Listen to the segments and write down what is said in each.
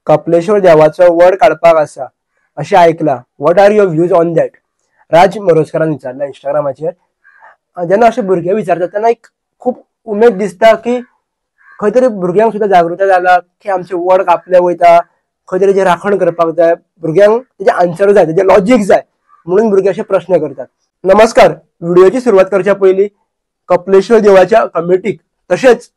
कपलेश्वर देवाचो वड काढपाक आसा अशें आयकलां. What are your views on that? Raj मोरोजकरान विचारला इंस्टाग्रामाचेर. जेन्ना अशे भुरगे विचारतात तेन्ना एक खूब उमेद दिसता की खंय तरी भुरग्यांक सुद्दां जागृताय जाला की आमचे वड कापले वयता, खंय तरी राखण करपाक जाय. भुरग्यांक तेजे आन्सर जाय, तेजे लॉजिक जाय, म्हणून भुरगे अशे प्रश्न करतात. नमस्कार. व्हिडिओची सुरवात करच्या पयलीं कपलेश्वर देवाच्या कमिटीक तशेंच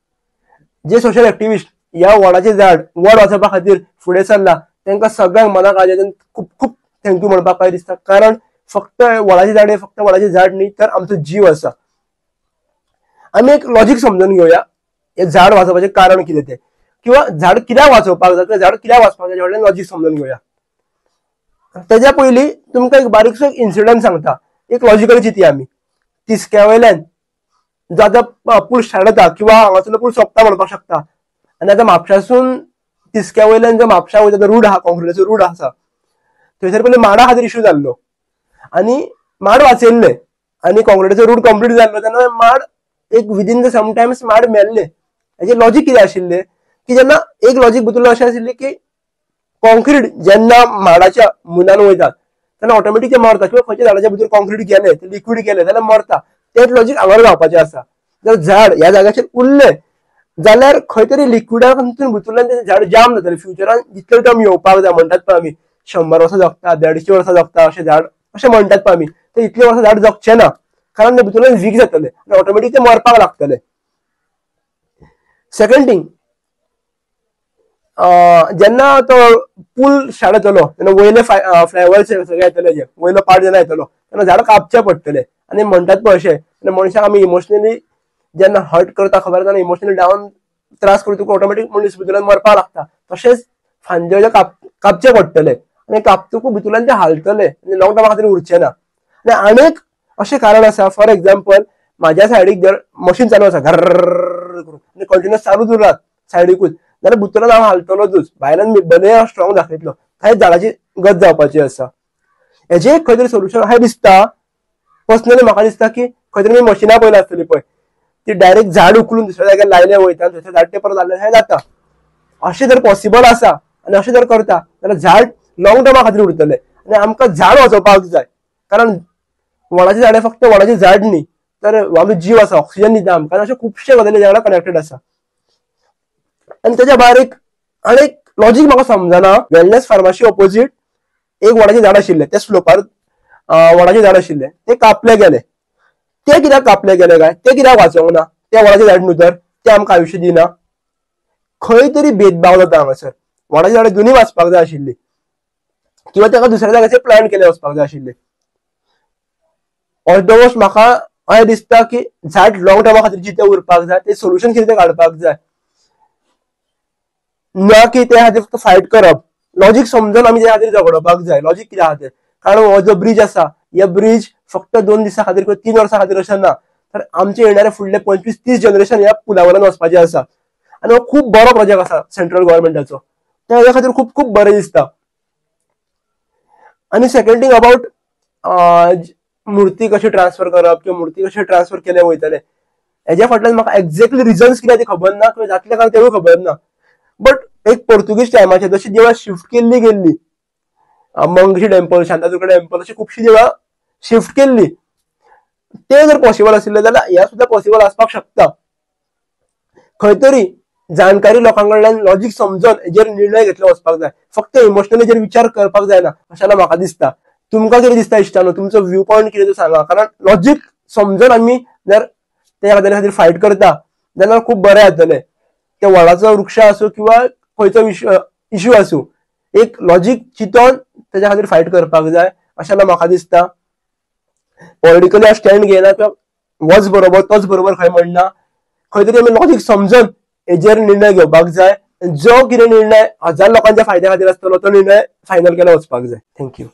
जे सोशल एक्टिविस्ट ह्या वडाचे झाड वड वाचोवपा खातीर फुडें सरला तांकां सगळ्यांक मना काळजाच्यान खूब खूब थँक्यू म्हणपाक काय दिसता. कारण फक्त वडाचे झाड हे फक्त वडाचे झाड न्ही तर आमचो जीव आसा. आमी एक लॉजिक समजून घेवया हे झाड वाचोवपाचें कारण कितें तें, किंवा झाड कित्याक वाचोवपाक जाय, झाड कित्याक वाचपाक जाय, व्हडलें लॉजिक समजून घेवया. तेज्या पयलीं तुमकां एक बारीकसो इन्सिडंट सांगता. एक लॉजिकल चिंतया आमी. तिस्क्या वयल्यान जो आतां पूल स्टार्ट जाता किंवा हांगासरलो पूल सोंपता म्हणपाक शकता, आनी आतां म्हापशासून तिस्क्या वयल्यान जो म्हापशा वयता तो रूट आहा, कॉन्क्रिटाचो रूट आसा, थंयसर पयलीं माडा खातीर इश्यू जाल्लो आनी माड वाचयल्ले आनी कॉन्क्रिटाचो रूट कंप्लीट जाल्लो तेन्ना माड एक विदीन द समटायम्स माड मेल्ले. हेजें लॉजिक कितें आशिल्लें की जेन्ना एक लॉजिक भितरलो अशें आशिल्लें की कॉन्क्रीट जेन्ना माडाच्या मुनान वयता तेन्ना ऑटोमॅटीक ते मरता, किंवा खंयच्या झाडाच्या भितर कॉन्क्रीट गेले ते लिक्वीड गेले जाल्यार मरता. तेच लॉजिक हांगर जावपाचें आसा. जर झाड ह्या जाग्याचेर उरलें जाल्यार खंय तरी लिक्विडा भितरल्यान तें झाड जाम जातलें. फ्युचरान जितले टर्म येवपाक जाय म्हणटात पळय आमी 100 वर्सां जगता, 150 वर्सां जगता अशें झाड अशें म्हणटात पळय आमी, ते इतले वर्सां झाड जगचें ना. कारण ते भितरल्यान वीक जातले आनी ऑटोमॅटीक ते मरपाक लागतले. सेकंड थिंग, जेन्ना तो पूल स्टार्ट जातलो तेन्ना वयले फ्लायओव्हर सगळे येतले, जे वयलो पार्ट जेन्ना येतलो तेन्ना झाड कापचे पडटले. आनी म्हणटात पळय अशें मनशाक आमी इमोशनली जेन्ना हर्ट करता खबर तेन्ना इमोशनली डावन त्रास करता तुका ऑटोमॅटीक मनीस भितरल्यान मरपाक लागता. तशेंच फांद्यो कापचे पडटले आनी कापतकूच भितरल्यान ते हालतले आनी लॉंग टर्मा खातीर उरचे ना. आनी आनीक अशें कारण आसा. फॉर एक्झाम्पल म्हाज्या सायडीक जर मशीन चालू आसा घर करून आनी कंटिन्युअस चालूच उरलात सायडीकूच, जाल्यार भितरल्यान हांव हालतलोच, भायल्यान भले स्ट्रॉंग दाखयतलो, थंयच झाडाची गत जावपाची आसा. हेजें खंय तरी सोल्युशन अशें दिसता. पर्सनली म्हाका दिसता की खंय तरी मशिनां पयलीं आसतलीं पळय, ती डायरेक्ट झाड उखलून दुसऱ्या जाग्यार लायले वयता आनी थंयसर झाड ते परत लायले हें जाता. अशें जर पॉसिबल आसा आनी अशें जर करता जाल्यार झाड लॉंग टर्मा खातीर उरतले. आनी आमकां झाड वाचोवपाक जाय, कारण वडाची झाड फक्त वडाची झाड न्ही तर आमचो जीव आसा, ऑक्सिजन दिता आमकां. अशें खुबशे गजाली वांगडा कनेक्टेड आसा. आनी तेज्या भायर आनी एक लॉजिक म्हाका समजना. वेलनेस फार्मासी ऑपोजीट एक वडाचें झाड आशिल्लें, ते स्लोपार वडाचें झाड आशिल्लें, ते कापले गेले. ते कित्याक कापले गेले काय, ते कित्याक वाचोंक ना, ते वडाचें झाड न्हू तर ते आमकां आयुश्य दिना. खंय तरी भेदभाव जाता हांगासर. वडाची झाडां दोनूय वाचपाक जाय आशिल्लीं, किंवा ताका दुसऱ्या जाग्याचेर प्लांट केले वचपाक जाय आशिल्ले. ऑल्दोस्ट म्हाका अशें दिसता की झाड लॉंग टर्मा खातीर जितें उरपाक जाय, ते सोल्युशन कितें काडपाक जाय, ना की ते खातीर फक्त फायट करप. लॉजिक समजून आमी ते खातीर झगडपाक जाय. लॉजिक कित्या खातीर, कारण हो जो ब्रिज आसा हे ब्रिज फक्त 2 दिसां खातीर किंवा 3 वर्सां खातीर अशें ना, तर आमचे येणारे फुडले 25-30 जनरेशन ह्या पुला वयल्यान वचपाचे आसा. आनी हो खूब बरो प्रोजेक्ट आसा सेंट्रल गव्हर्मेंटाचो, त्या खातीर खूब खूब बरें दिसता. आनी सेकंड थिंग अबाउट मुर्ती कशी ट्रान्सफर करप किंवा मुर्ती कशी ट्रान्सफर केले वयतले, हेज्या फाटल्यान म्हाका एक्झॅक्टली रिजन्स कित्याक ते खबर ना किंवा जातले काय तेवूय खबर ना. बट एक पोर्तुगीज टायमाचेर जशी देवळां शिफ्ट केल्ली गेल्ली, मंगेशी टेम्पल, शांतादुर्गा टेम्पल अशी खुबशी देवळां शिफ्ट केल्ली, ते जर पॉसिबल आशिल्ले जाल्यार ह्या सुद्दां पॉसिबल आसपाक शकता. खंय तरी जाणकारी लोकां कडल्यान लॉजिक समजून हेजेर निर्णय घेतलो वचपाक जाय, फक्त इमोशनली हेजेर विचार करपाक जायना अशें म्हाका दिसता. तुमकां कितें दिसता इश्टानो, तुमचो व्यू पॉयंट कितें तो सांगा. कारण लॉजिक समजून आमी जर त्या खातीर फायट करता जाल्यार खूब बरें जातलें. ते वडाचो वृक्ष आसूं किंवा खंयचो इश्यू आसूं, एक लॉजिक चिंतून तेज्या खातीर फायट करपाक जाय अशें म्हाका दिसता. पॉलिटिकली हांव स्टँड घेयना किंवा होच बरोबर तोच बरोबर खंय म्हणना. खंय तरी आमी लॉजिक समजून हेजेर निर्णय घेवपाक जाय. जो कितें निर्णय 1000 लोकांच्या फायद्या खातीर आसतलो तो निर्णय फायनल केलो वचपाक जाय. थँक्यू.